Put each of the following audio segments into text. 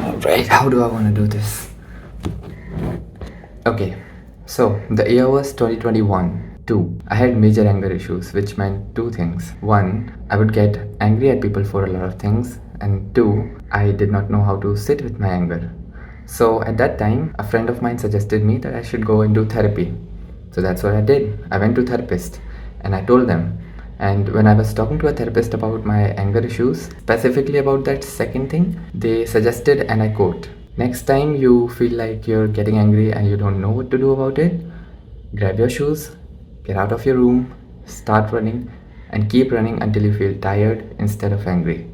Alright, how do I want to do this? Okay, so the year was 2021. Two, I had major anger issues, which meant two things. One, I would get angry at people for a lot of things, and two, I did not know how to sit with my anger. So at that time, a friend of mine suggested me that I should go and do therapy. So that's what I did. I went to therapist and I told them. And when I was talking to a therapist about my anger issues, specifically about that second thing, they suggested, and I quote, next time you feel like you're getting angry and you don't know what to do about it, grab your shoes, get out of your room, start running, and keep running until you feel tired instead of angry.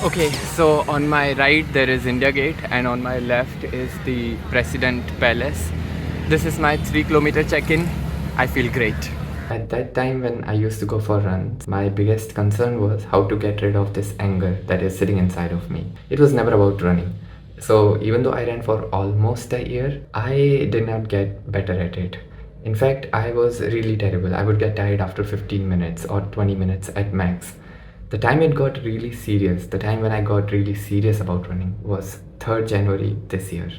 Okay, so on my right there is India Gate and on my left is the President Palace. This is my 3 kilometer check-in. I feel great. At that time when I used to go for runs, my biggest concern was how to get rid of this anger that is sitting inside of me. It was never about running. So even though I ran for almost a year, I did not get better at it. In fact, I was really terrible. I would get tired after 15 minutes or 20 minutes at max. The time it got really serious, the time when I got really serious about running was 3rd January this year.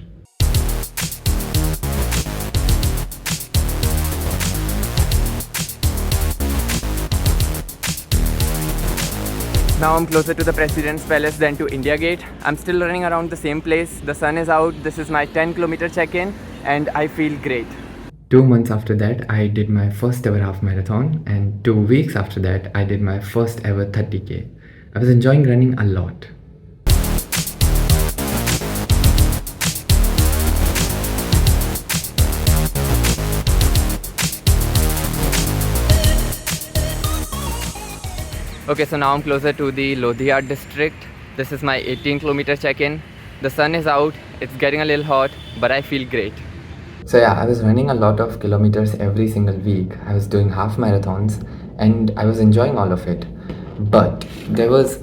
Now I'm closer to the President's Palace than to India Gate. I'm still running around the same place. The sun is out. This is my 10 kilometer check-in and I feel great. 2 months after that, I did my first ever half marathon, and 2 weeks after that, I did my first ever 30K. I was enjoying running a lot. Okay, so now I'm closer to the Lodhia district. This is my 18 kilometer check-in. The sun is out, it's getting a little hot, but I feel great. So yeah, I was running a lot of kilometers every single week. I was doing half marathons and I was enjoying all of it. But there was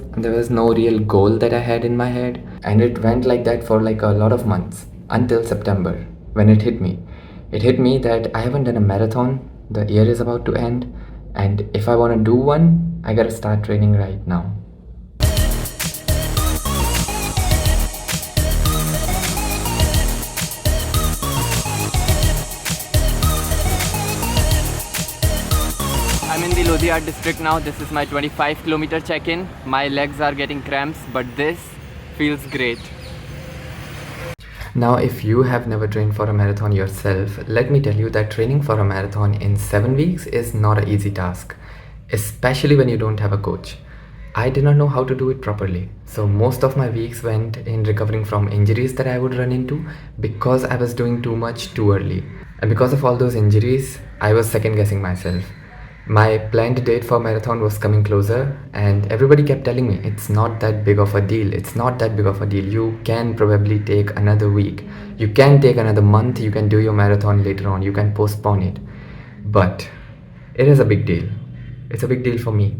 no real goal that I had in my head, and it went like that for like a lot of months until September when it hit me. It hit me that I haven't done a marathon, the year is about to end, and if I want to do one, I gotta start training right now. I'm in the Lodhia district now. This is my 25 kilometer check-in. My legs are getting cramps, but this feels great. Now, if you have never trained for a marathon yourself, let me tell you that training for a marathon in 7 weeks is not an easy task, especially when you don't have a coach. I did not know how to do it properly, so most of my weeks went in recovering from injuries that I would run into because I was doing too much too early. And because of all those injuries, I was second guessing myself. My planned date for marathon was coming closer, and everybody kept telling me it's not that big of a deal. It's not that big of a deal. You can probably take another week. You can take another month. You can do your marathon later on. You can postpone it. But it is a big deal. It's a big deal for me.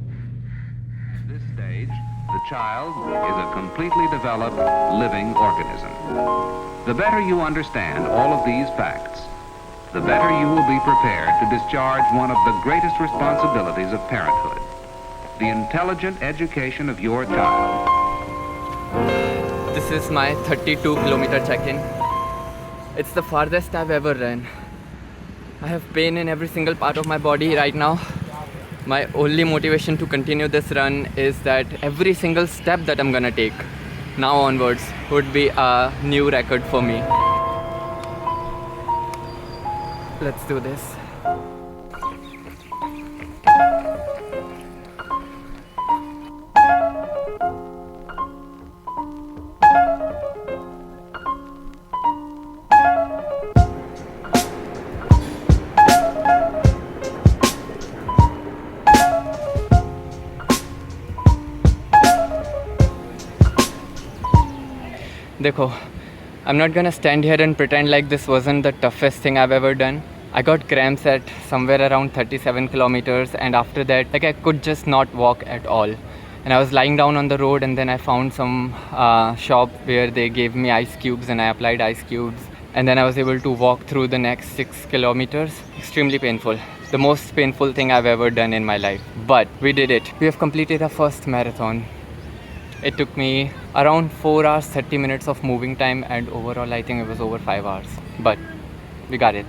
At this stage, the child is a completely developed living organism. The better you understand all of these facts, the better you will be prepared to discharge one of the greatest responsibilities of parenthood, the intelligent education of your child. This is my 32 kilometer check-in. It's the farthest I've ever run. I have pain in every single part of my body right now. My only motivation to continue this run is that every single step that I'm gonna take now onwards would be a new record for me. Let's do this. Dekho, I'm not gonna stand here and pretend like this wasn't the toughest thing I've ever done. I got cramps at somewhere around 37 kilometers, and after that, like, I could just not walk at all. and I was lying down on the road, and then I found some shop where they gave me ice cubes, and I applied ice cubes, and then I was able to walk through the next 6 kilometers. Extremely painful. The most painful thing I've ever done in my life. But we did it. We have completed our first marathon. It took me around 4 hours 30 minutes of moving time, and overall I think it was over 5 hours. But we got it.